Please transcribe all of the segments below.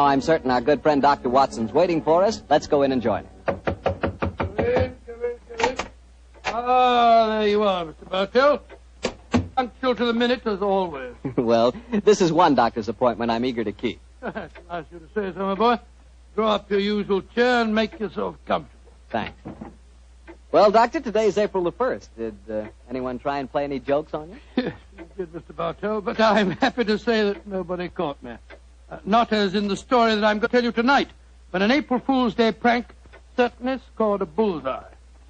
I'm certain our good friend Dr. Watson's waiting for us. Let's go in and join him. Come in. Ah, there you are, Mr. Bartell. Punctual to the minute, as always. Well, this is one doctor's appointment I'm eager to keep. It's nice of you to say so, my boy. Draw up your usual chair and make yourself comfortable. Thanks. Well, Doctor, today's April the 1st. Did anyone try and play any jokes on you? Yes, you did, Mr. Bartell, but I'm happy to say that nobody caught me. Not as in the story that I'm going to tell you tonight, but an April Fool's Day prank certainly scored a bullseye.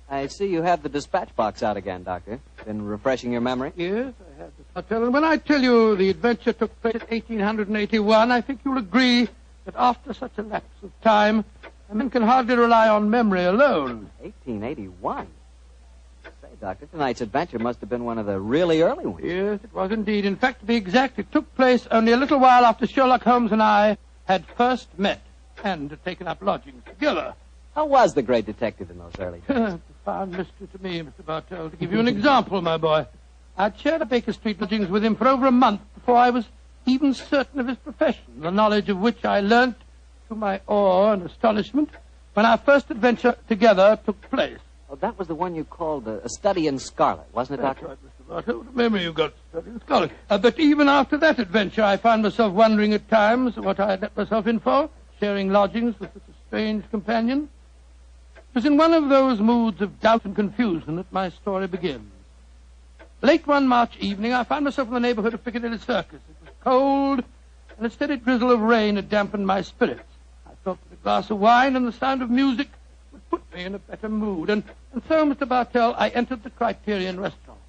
I see you have the dispatch box out again, Doctor. Been refreshing your memory? Yes, I have, Mr. Bartell, and when I tell you the adventure took place in 1881, I think you'll agree that after such a lapse of time, a man can hardly rely on memory alone. 1881? Say, Doctor, tonight's adventure must have been one of the really early ones. Yes, it was indeed. In fact, to be exact, it took place only a little while after Sherlock Holmes and I had first met and had taken up lodgings together. How was the great detective in those early days? Profound mystery to me, Mr. Bartell. To give you an example, my boy, I'd shared a Baker Street lodgings with him for over a month before I was even certain of his profession, the knowledge of which I learnt to my awe and astonishment when our first adventure together took place. Oh, that was the one you called a study in scarlet, wasn't it, That's Doctor? right, Mr. Bartell. What a memory you've got, study in scarlet. But even after that adventure, I found myself wondering at times what I had let myself in for, sharing lodgings with such a strange companion. It was in one of those moods of doubt and confusion that my story begins. Late one March evening, I found myself in the neighborhood of Piccadilly Circus. It was cold, and a steady drizzle of rain had dampened my spirits. I thought that a glass of wine and the sound of music would put me in a better mood. And so, Mr. Bartell, I entered the Criterion restaurant.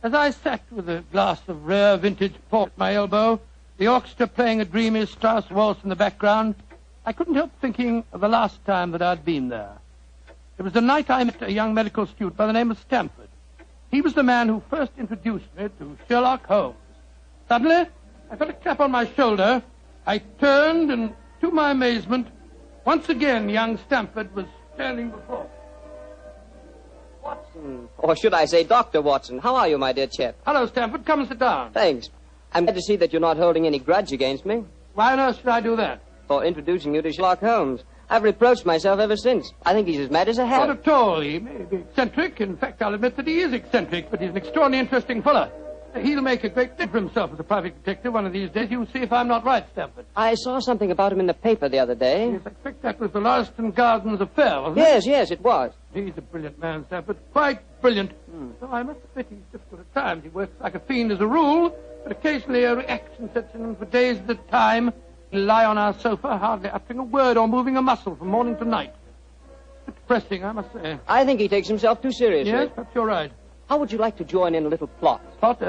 As I sat with a glass of rare vintage port at my elbow, the orchestra playing a dreamy Strauss waltz in the background, I couldn't help thinking of the last time that I'd been there. It was the night I met a young medical student by the name of Stamford. He was the man who first introduced me to Sherlock Holmes. Suddenly, I felt a clap on my shoulder. I turned, and to my amazement, once again young Stamford was standing before me. Watson, or should I say Dr. Watson. How are you, my dear chap? Hello, Stamford. Come and sit down. Thanks. I'm glad to see that you're not holding any grudge against me Why on earth should I do that? for introducing you to Sherlock Holmes. I've reproached myself ever since. I think he's as mad as a Not hat. at all. He may be eccentric. In fact, I'll admit that he is eccentric, but he's an extraordinarily interesting fellow. He'll make a great name for himself as a private detective one of these days. You'll see if I'm not right, Stamford. I saw something about him in the paper the other day. Yes, I expect that was the Lauriston Gardens affair, wasn't Yes, it was. it? He's a brilliant man, Stamford. Quite brilliant. Though I must admit he's difficult at times. He works like a fiend as a rule, but occasionally a reaction sets in, and for days at a time, he'll lie on our sofa, hardly uttering a word or moving a muscle from morning to night. It's depressing, I must say. I think he takes himself too seriously. Yes, perhaps you're right. How would you like to join in a little plot? Plot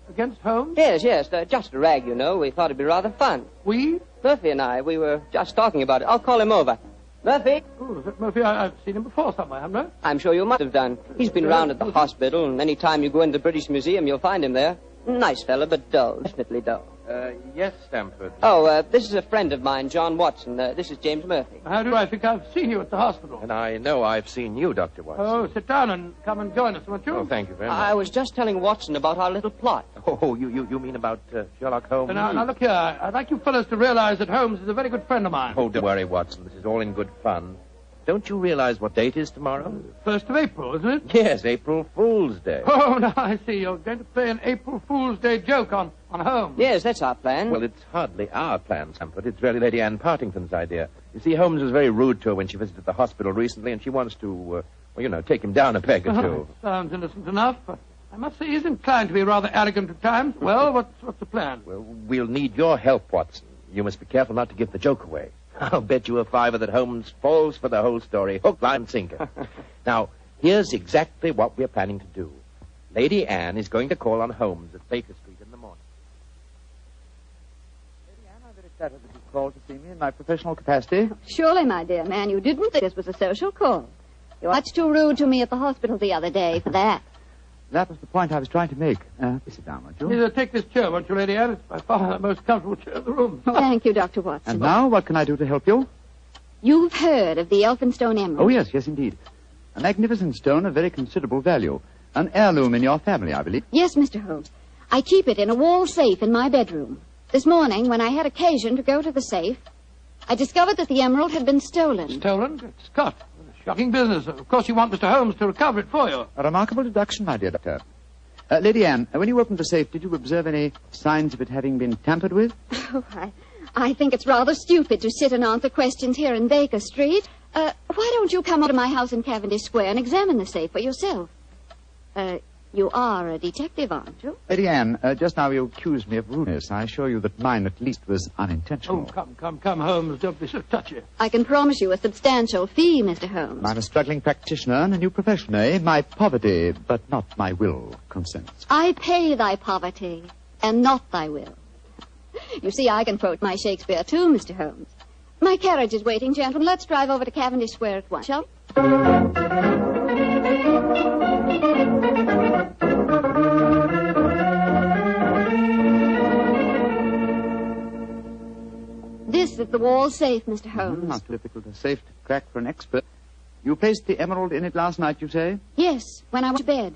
against Holmes? Yes, just a rag, you know. We thought it'd be rather fun. We? Murphy and I, we were just talking about it. I'll call him over. Murphy? Oh, is that Murphy? I've seen him before somewhere, haven't I? I'm sure you must have done. He's been round at the hospital, and any time you go into the British Museum, you'll find him there. Nice fella, but dull. Definitely dull. Yes, Stamford. Oh, this is a friend of mine, John Watson. This is James Murphy. How do I think I've seen you at the hospital? And I know I've seen you, Dr. Watson. Oh, sit down and come and join us, won't you? Oh, thank you very much. I was just telling Watson about our little plot. Oh, you mean about Sherlock Holmes? Now, look here. I'd like you fellows to realize that Holmes is a very good friend of mine. Oh, don't worry, Watson. This is all in good fun. Don't you realize what date is tomorrow? 1st of April, isn't it? Yes, April Fool's Day. Oh, now I see. You're going to play an April Fool's Day joke on Holmes. Yes, that's our plan. Well, it's hardly our plan, Stamford. It's really Lady Anne Partington's idea. You see, Holmes was very rude to her when she visited the hospital recently, and she wants to, take him down a peg or two. Sounds innocent enough. I must say he's inclined to be rather arrogant at times. Well, what's the plan? Well, we'll need your help, Watson. You must be careful not to give the joke away. I'll bet you a $5 that Holmes falls for the whole story, hook, line, sinker. Now, here's exactly what we're planning to do. Lady Anne is going to call on Holmes at Baker Street in the morning. Lady Anne, I'm very flattered that you called to see me in my professional capacity. Surely, my dear man, you didn't think this was a social call. You were much too rude to me at the hospital the other day for that. That was the point I was trying to make. Sit down, won't you? Here, take this chair, won't you, Lady Anne? It's by far the most comfortable chair in the room. Thank you, Dr. Watson. And now, what can I do to help you? You've heard of the Elphinstone Emerald. Oh, yes, indeed. A magnificent stone of very considerable value. An heirloom in your family, I believe. Yes, Mr. Holmes. I keep it in a wall safe in my bedroom. This morning, when I had occasion to go to the safe, I discovered that the emerald had been stolen. Stolen? Good Scott. What a shocking business. Of course, you want Mr. Holmes to recover it for you. A remarkable deduction, my dear doctor. Lady Anne, when you opened the safe, did you observe any signs of it having been tampered with? Oh, I think it's rather stupid to sit and answer questions here in Baker Street. Why don't you come over to my house in Cavendish Square and examine the safe for yourself? You are a detective, aren't you? Lady Anne, just now you accused me of rudeness. I assure you that mine, at least, was unintentional. Oh, come, Holmes. Don't be so touchy. I can promise you a substantial fee, Mr. Holmes. I'm a struggling practitioner in a new profession, eh? My poverty, but not my will, consents. I pay thy poverty, and not thy will. You see, I can quote my Shakespeare, too, Mr. Holmes. My carriage is waiting, gentlemen. Let's drive over to Cavendish Square at once, shall we? This is the wall safe, Mr. Holmes. Not difficult a safe to crack for an expert. You placed the emerald in it last night, you say? Yes, when I went to bed.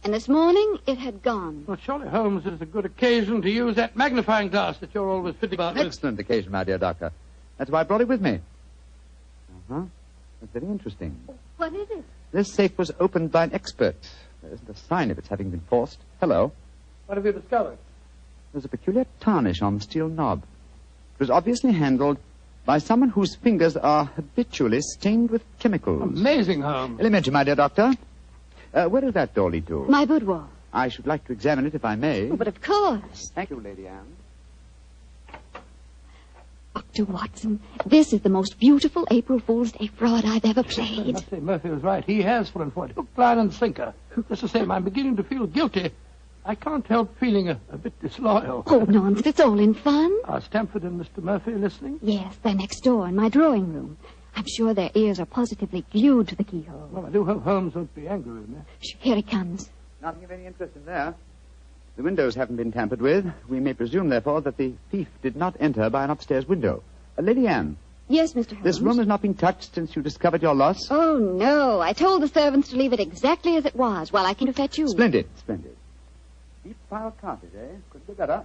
And this morning, it had gone. Well, surely, Holmes, is a good occasion to use that magnifying glass that you're always fitting about with. Excellent occasion, my dear doctor. That's why I brought it with me. Uh-huh. That's very interesting. What is it? This safe was opened by an expert. There isn't a sign of its having been forced. Hello. What have you discovered? There's a peculiar tarnish on the steel knob. It was obviously handled by someone whose fingers are habitually stained with chemicals. Amazing, Holmes. Elementary, my dear doctor. Where does that door lead to? My boudoir. I should like to examine it if I may. Oh, but of course. Thank you, Lady Anne. Dr. Watson, this is the most beautiful April Fool's Day fraud I've ever I played. must say, Murphy was right. He has fallen for it. Hook, line, and sinker. Just the same, I'm beginning to feel guilty. I can't help feeling a bit disloyal. Oh, nonsense. It's all in fun. Are Stamford and Mr. Murphy listening? Yes, they're next door in my drawing room. I'm sure their ears are positively glued to the keyhole. Well, I do hope Holmes won't be angry with me. Shh, here he comes. Nothing of any interest in there. The windows haven't been tampered with. We may presume, therefore, that the thief did not enter by an upstairs window. Lady Anne. Yes, Mr. Holmes. This room has not been touched since you discovered your loss? Oh, no. I told the servants to leave it exactly as it was while I came to fetch you. Splendid, splendid. Deep pile carpet, eh? Could be better.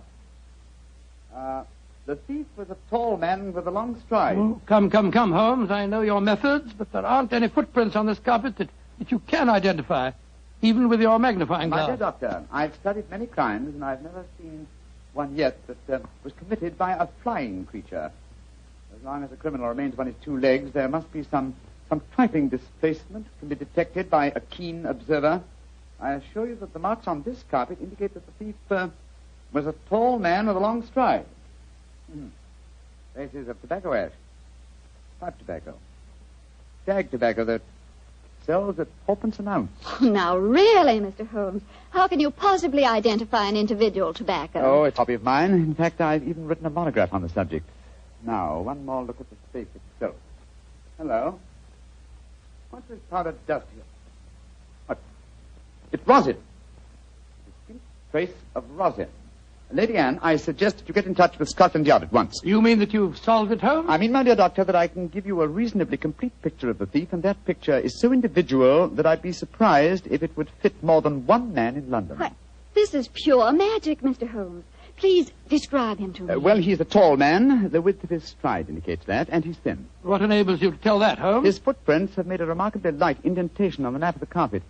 The thief was a tall man with a long stride. Oh, come, Holmes. I know your methods, but there aren't any footprints on this carpet that you can identify, even with your magnifying glass. My dear doctor, I've studied many crimes, and I've never seen one yet that was committed by a flying creature. As long as a criminal remains upon his two legs, there must be some trifling displacement can be detected by a keen observer. I assure you that the marks on this carpet indicate that the thief was a tall man with a long stride. Traces of tobacco ash, pipe tobacco, shag tobacco that sells at 4p an ounce. Oh, now, really, Mr. Holmes, how can you possibly identify an individual tobacco? Oh, it's a hobby of mine. In fact, I've even written a monograph on the subject. Now, one more look at the safe itself. Hello. What's this powdered dust here? What? It's rosin. Distinct trace of rosin. Lady Anne, I suggest that you get in touch with Scotland Yard at once. You mean that you've solved it, Holmes? I mean, my dear doctor, that I can give you a reasonably complete picture of the thief, and that picture is so individual that I'd be surprised if it would fit more than one man in London. Why, this is pure magic, Mr. Holmes. Please describe him to me. Well, he's a tall man. The width of his stride indicates that, and he's thin. What enables you to tell that, Holmes? His footprints have made a remarkably light indentation on the nap of the carpet.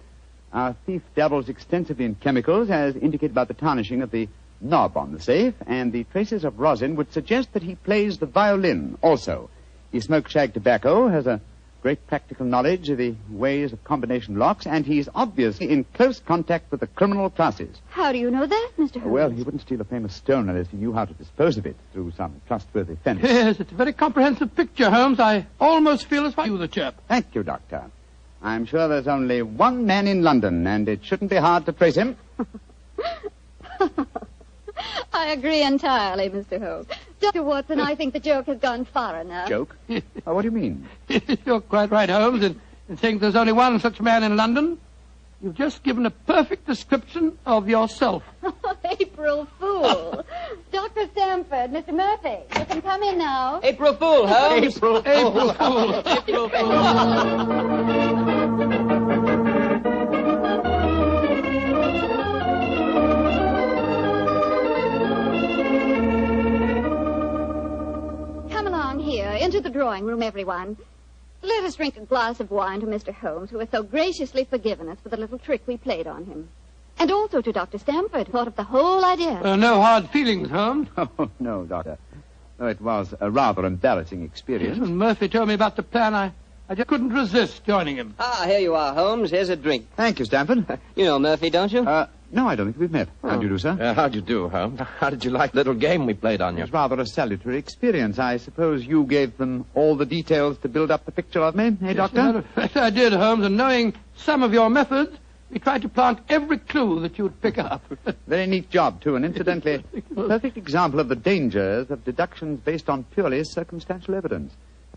Our thief dabbles extensively in chemicals, as indicated by the tarnishing of the knob on the safe, and the traces of rosin would suggest that he plays the violin also. He smokes shag tobacco, has a great practical knowledge of the ways of combination locks, and he's obviously in close contact with the criminal classes. How do you know that, Mr. Holmes? Well, he wouldn't steal a famous stone unless he knew how to dispose of it through some trustworthy fence. Yes, it's a very comprehensive picture, Holmes. I almost feel as if you were the chap. Thank you, Doctor. I'm sure there's only one man in London, and it shouldn't be hard to trace him. I agree entirely, Mr. Holmes. Dr. Watson, I think the joke has gone far enough. Joke? Oh, what do you mean? You're quite right, Holmes, in saying there's only one such man in London. You've just given a perfect description of yourself. April Fool. Dr. Stamford, Mr. Murphy, you can come in now. April Fool, Holmes. April Fool. April Fool. drawing room, everyone. Let us drink a glass of wine to Mr. Holmes, who has so graciously forgiven us for the little trick we played on him. And also to Dr. Stamford, who thought of the whole idea. No hard feelings, Holmes. Oh, no, Doctor. No, it was a rather embarrassing experience. When Murphy told me about the plan, I just couldn't resist joining him. Ah, here you are, Holmes. Here's a drink. Thank you, Stamford. You know Murphy, don't you? No, I don't think we've met. How do you do, sir? How'd you do, Holmes? How did you like the little game we played on It you? was rather a salutary experience. I suppose you gave them all the details to build up the picture of me, eh, Doctor? As a matter of fact, I did, Holmes, and knowing some of your methods, we tried to plant every clue that you'd pick up. Very neat job, too, and incidentally, a perfect example of the dangers of deductions based on purely circumstantial evidence.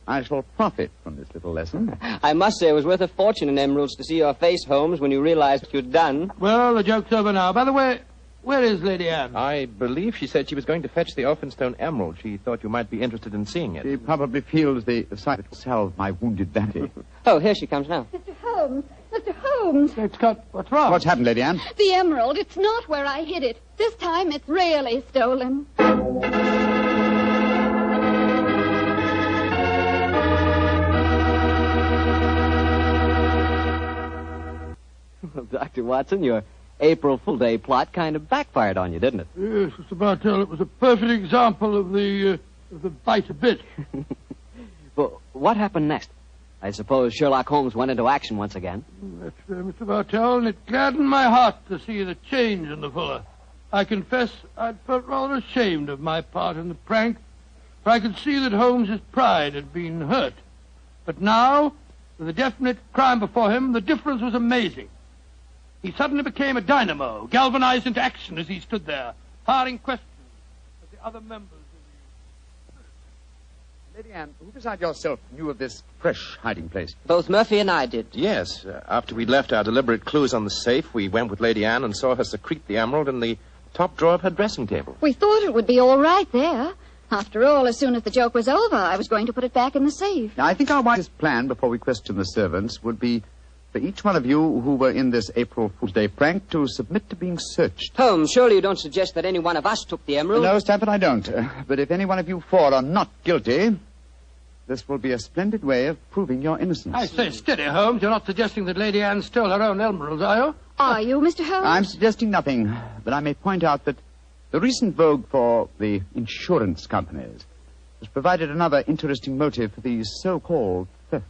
I shall profit from this little lesson. I must say it was worth a fortune in emeralds to see your face, Holmes, when you realized what you'd done. Well, the joke's over now. By the way, where is Lady Anne? I believe she said she was going to fetch the Elphinstone emerald. She thought you might be interested in seeing it. She probably feels the sight will salve my wounded vanity. Oh, here she comes now. Mr. Holmes! Mr. Holmes! Great Scott, what's wrong? What's happened, Lady Anne? The emerald, it's not where I hid it. This time it's really stolen. Well, Dr. Watson, your April Fool Day plot kind of backfired on you, didn't it? Yes, Mr. Bartell, it was a perfect example of the bite a bit. Well, what happened next? I suppose Sherlock Holmes went into action once again. That's Mr. Bartell, and it gladdened my heart to see the change in the Fuller. I confess I'd felt rather ashamed of my part in the prank, for I could see that Holmes's pride had been hurt. But now, with a definite crime before him, the difference was amazing. He suddenly became a dynamo, galvanized into action as he stood there, firing questions at the other members of the... Lady Anne, who besides yourself knew of this fresh hiding place? Both Murphy and I did. Yes. After we'd left our deliberate clues on the safe, we went with Lady Anne and saw her secrete the emerald in the top drawer of her dressing table. We thought it would be all right there. After all, as soon as the joke was over, I was going to put it back in the safe. Now, I think our wisest plan before we question the servants would be for each one of you who were in this April Fool's Day prank to submit to being searched. Holmes, surely you don't suggest that any one of us took the emerald? No, Stamford, I don't. But if any one of you four are not guilty, this will be a splendid way of proving your innocence. I say, steady, Holmes. You're not suggesting that Lady Anne stole her own emeralds, are you? Are you, Mr. Holmes? I'm suggesting nothing, but I may point out that the recent vogue for the insurance companies has provided another interesting motive for these so-called thefts.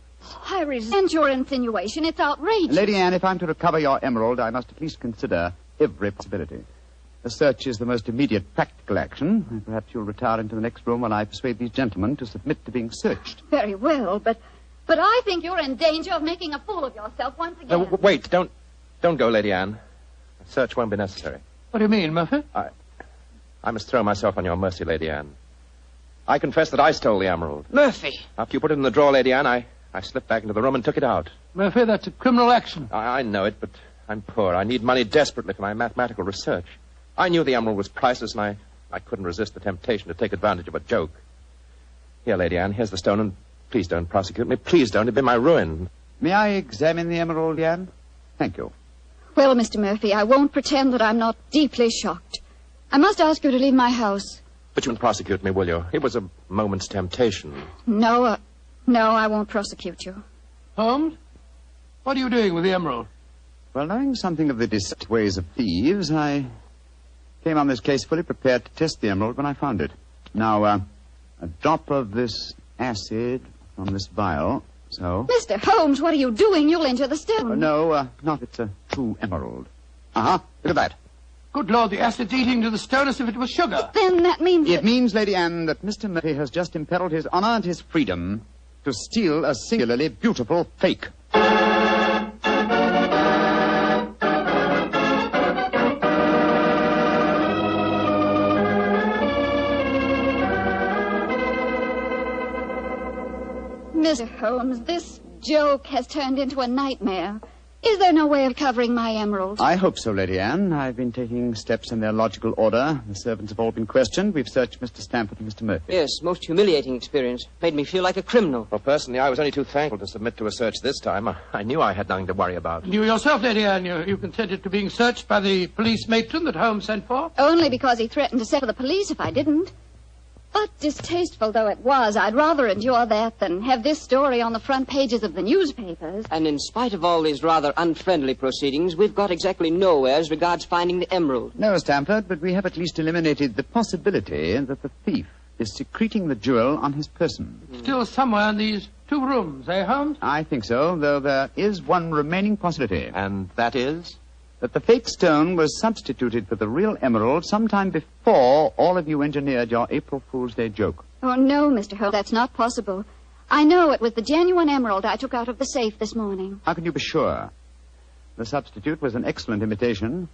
I resent your insinuation. It's outrageous. Lady Anne, if I'm to recover your emerald, I must at least consider every possibility. A search is the most immediate practical action. And perhaps you'll retire into the next room while I persuade these gentlemen to submit to being searched. Very well, but I think you're in danger of making a fool of yourself once again. Wait, don't go, Lady Anne. A search won't be necessary. What do you mean, Murphy? I must throw myself on your mercy, Lady Anne. I confess that I stole the emerald. Murphy! After you put it in the drawer, Lady Anne, I slipped back into the room and took it out. Murphy, that's a criminal action. I know it, but I'm poor. I need money desperately for my mathematical research. I knew the emerald was priceless, and I couldn't resist the temptation to take advantage of a joke. Here, Lady Anne, here's the stone, and please don't prosecute me. Please don't. It'd be my ruin. May I examine the emerald, Anne? Thank you. Well, Mr. Murphy, I won't pretend that I'm not deeply shocked. I must ask you to leave my house. But you won't prosecute me, will you? It was a moment's temptation. No, I won't prosecute you. Holmes, what are you doing with the emerald? Well, knowing something of the deceptive ways of thieves, I came on this case fully prepared to test the emerald when I found it. Now, a drop of this acid from this vial, so... Mr. Holmes, what are you doing? You'll injure the stone. No, not. It's a true emerald. Uh-huh. Look at that. Good Lord, the acid's eating to the stone as if it was sugar. Then that means... It means, Lady Anne, that Mr. Murphy has just imperiled his honor and his freedom to steal a singularly beautiful fake. Mr. Holmes, this joke has turned into a nightmare. Is there no way of recovering my emerald? I hope so, Lady Anne. I've been taking steps in their logical order. The servants have all been questioned. We've searched Mr. Stamford and Mr. Murphy. Yes, most humiliating experience. Made me feel like a criminal. Well, personally, I was only too thankful to submit to a search this time. I knew I had nothing to worry about. And you yourself, Lady Anne, you consented to being searched by the police matron that Holmes sent for? Only because he threatened to send for the police if I didn't. But distasteful though it was, I'd rather endure that than have this story on the front pages of the newspapers. And in spite of all these rather unfriendly proceedings, we've got exactly nowhere as regards finding the emerald. No, Stamford, but we have at least eliminated the possibility that the thief is secreting the jewel on his person. Still somewhere in these 2 rooms, eh, Holmes? I think so, though there is one remaining possibility. And that is? That the fake stone was substituted for the real emerald sometime before all of you engineered your April Fool's Day joke. Oh, no, Mr. Holmes, that's not possible. I know it was the genuine emerald I took out of the safe this morning. How can you be sure? The substitute was an excellent imitation.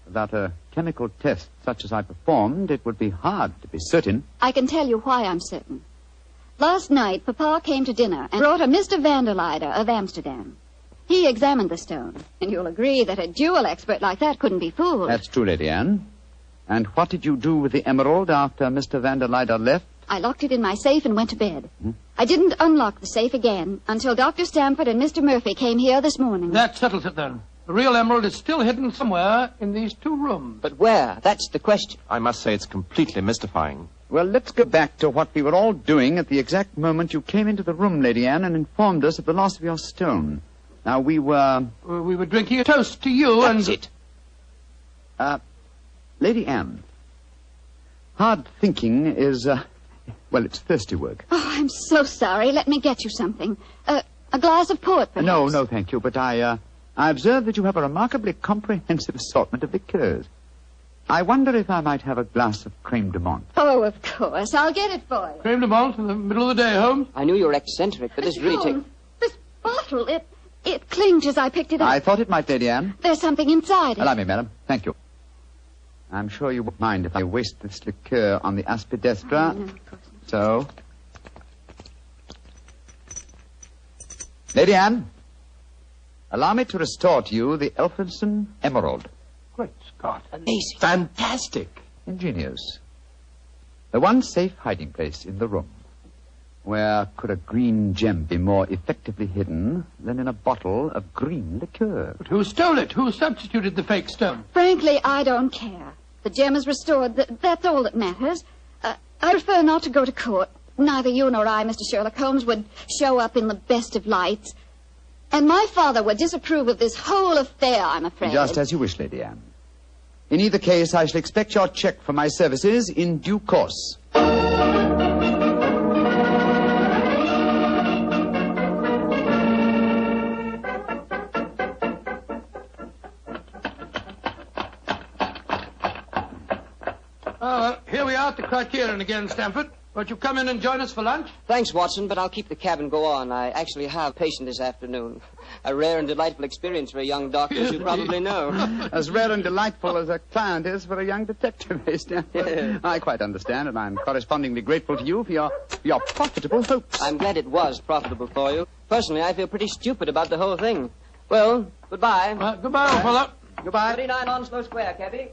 Without a chemical test such as I performed, it would be hard to be certain. I can tell you why I'm certain. Last night, Papa came to dinner and brought a Mr. Vanderleider of Amsterdam. He examined the stone, and you'll agree that a jewel expert like that couldn't be fooled. That's true, Lady Anne. And what did you do with the emerald after Mr. Vanderleider left? I locked it in my safe and went to bed. I didn't unlock the safe again until Dr. Stamford and Mr. Murphy came here this morning. That settles it, then. The real emerald is still hidden somewhere in these 2 rooms. But where? That's the question. I must say it's completely mystifying. Well, let's go back to what we were all doing at the exact moment you came into the room, Lady Anne, and informed us of the loss of your stone. Now, we were... We were drinking a toast to you That's and... it. Lady Anne, hard thinking is, well, it's thirsty work. Oh, I'm so sorry. Let me get you something. A glass of port, perhaps. No, thank you, but I observe that you have a remarkably comprehensive assortment of liqueurs. I wonder if I might have a glass of creme de menthe. Oh, of course. I'll get it for you. Creme de menthe in the middle of the day, Holmes. I knew you were eccentric, but this really Holmes, this bottle, it clinked as I picked it up. I thought it might, Lady Anne. There's something inside it. Allow me, madam. Thank you. I'm sure you won't mind if I waste this liqueur on the aspidestra. No, of course not. So... Lady Anne, allow me to restore to you the Elphinstone Emerald. Great Scott. amazing. Fantastic. Ingenious. The one safe hiding place in the room. Where could a green gem be more effectively hidden than in a bottle of green liqueur? But who stole it? Who substituted the fake stone? Frankly, I don't care. The gem is restored. That's all that matters. I prefer not to go to court. Neither you nor I, Mr. Sherlock Holmes, would show up in the best of lights. And my father would disapprove of this whole affair, I'm afraid. Just as you wish, Lady Anne. In either case, I shall expect your check for my services in due course. Here we are at the Criterion again, Stamford. Won't you come in and join us for lunch? Thanks, Watson, but I'll keep the cab and go on. I actually have a patient this afternoon. A rare and delightful experience for a young doctor, as you probably know. As rare and delightful as a client is for a young detective, eh, Stanford? I quite understand, and I'm correspondingly grateful to you for your profitable hopes. I'm glad it was profitable for you. Personally, I feel pretty stupid about the whole thing. Well, goodbye. Goodbye, old fellow. Goodbye. 39 Onslow Square, cabby.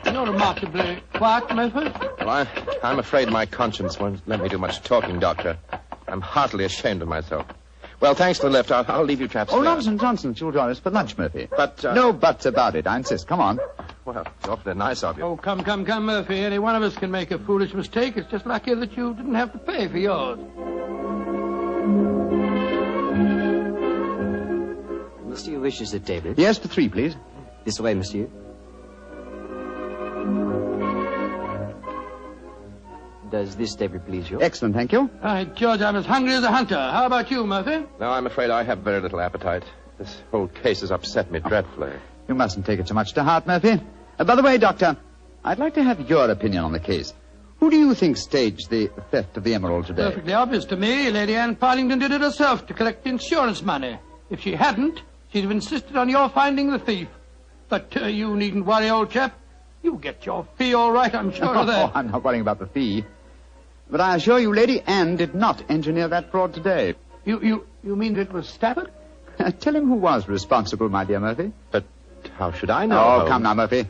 You're remarkably quiet, Murphy. Well, I'm afraid my conscience won't let me do much talking, Doctor. I'm heartily ashamed of myself. Well, thanks for the lift. I'll leave you chaps Oh, there. nonsense. You'll join us for lunch, Murphy. But, No buts about it, I insist. Come on. Well, it's awfully nice of you. Oh, come, Murphy. Any one of us can make a foolish mistake. It's just lucky that you didn't have to pay for yours. Monsieur wishes a table. Yes, for 3, please. This way, monsieur. Does this table please you? Excellent, thank you. George, I'm as hungry as a hunter. How about you, Murphy? No, I'm afraid I have very little appetite. This whole case has upset me dreadfully. You mustn't take it so much to heart, Murphy. By the way, Doctor, I'd like to have your opinion on the case. Who do you think staged the theft of the emerald today? Perfectly obvious to me. Lady Anne Partington did it herself to collect insurance money. If she hadn't, she'd have insisted on your finding the thief. But you needn't worry, old chap. You'll get your fee all right, I'm sure of that. Oh, I'm not worrying about the fee. But I assure you, Lady Anne did not engineer that fraud today. You mean it was Stafford? Tell him who was responsible, my dear Murphy. But how should I know? Oh, Holmes? come now, Murphy.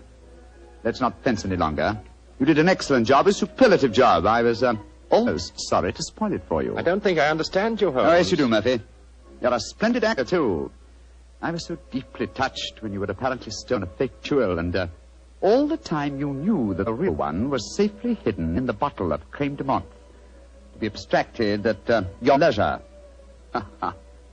Let's not fence any longer. You did an excellent job, a superlative job. I was almost sorry to spoil it for you. I don't think I understand you, Holmes. Oh, yes, you do, Murphy. You're a splendid actor, too. I was so deeply touched when you had apparently stolen a fake jewel and all the time you knew that the real one was safely hidden in the bottle of creme de menthe, to be abstracted at your leisure.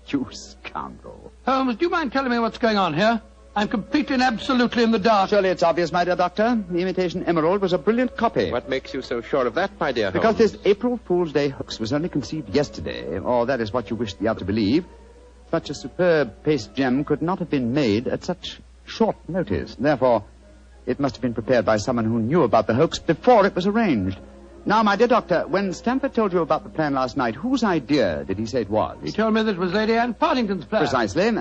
You scoundrel. Holmes, do you mind telling me what's going on here? I'm completely and absolutely in the dark. Surely it's obvious, my dear doctor. The imitation emerald was a brilliant copy. What makes you so sure of that, my dear Because Holmes? this April Fool's Day hoax was only conceived yesterday, or that is what you wish the other to believe. Such a superb paste gem could not have been made at such short notice. Therefore, it must have been prepared by someone who knew about the hoax before it was arranged. Now, my dear doctor, when Stamford told you about the plan last night, whose idea did he say it was? He told me that it was Lady Anne Partington's plan. Precisely.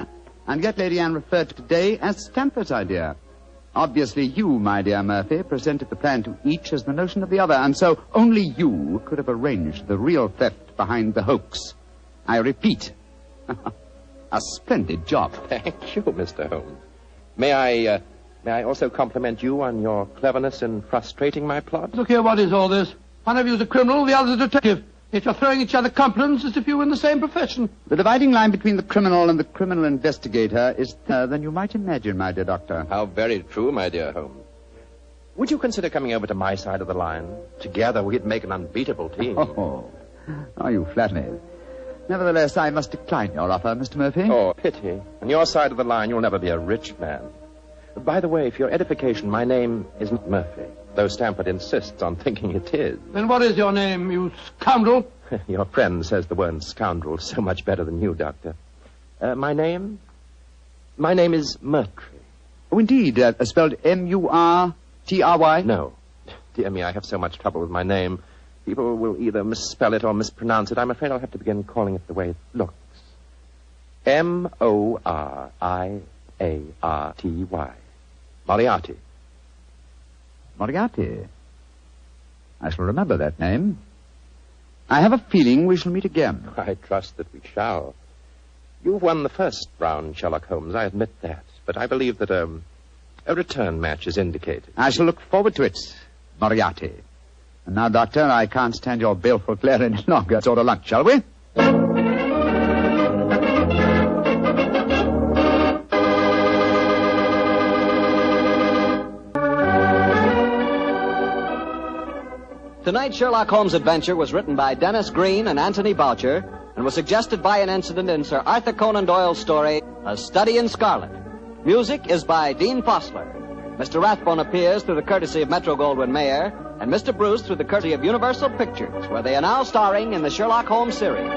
And yet Lady Anne referred to today as Stamford's idea. Obviously, you, my dear Murphy, presented the plan to each as the notion of the other, and so only you could have arranged the real theft behind the hoax. I repeat, a splendid job. Thank you, Mr. Holmes. May I also compliment you on your cleverness in frustrating my plot? Look here, what is all this? One of you is a criminal, the other is a detective. Yet you're throwing each other compliments as if you were in the same profession. The dividing line between the criminal and the criminal investigator is thinner than you might imagine, my dear doctor. How very true, my dear Holmes. Would you consider coming over to my side of the line? Together we'd make an unbeatable team. Oh, you flatter me. Nevertheless, I must decline your offer, Mr. Murphy. Oh, pity. On your side of the line, you'll never be a rich man. By the way, for your edification, my name isn't Murphy, though Stamford insists on thinking it is. Then what is your name, you scoundrel? Your friend says the word scoundrel so much better than you, Doctor. My name is Mercury. Oh, indeed. Spelled M-U-R-T-R-Y? No. Dear me, I have so much trouble with my name. People will either misspell it or mispronounce it. I'm afraid I'll have to begin calling it the way it looks. M-O-R-I-A-R-T-Y. Moriarty. Moriarty. I shall remember that name. I have a feeling we shall meet again. I trust that we shall. You've won the first round, Sherlock Holmes, I admit that. But I believe that a return match is indicated. I shall look forward to it, Moriarty. And now, Doctor, I can't stand your baleful glare any longer. Let's order lunch, shall we? Tonight's Sherlock Holmes adventure was written by Dennis Green and Anthony Boucher and was suggested by an incident in Sir Arthur Conan Doyle's story, A Study in Scarlet. Music is by Dean Fossler. Mr. Rathbone appears through the courtesy of Metro-Goldwyn-Mayer, and Mr. Bruce through the courtesy of Universal Pictures, where they are now starring in the Sherlock Holmes series.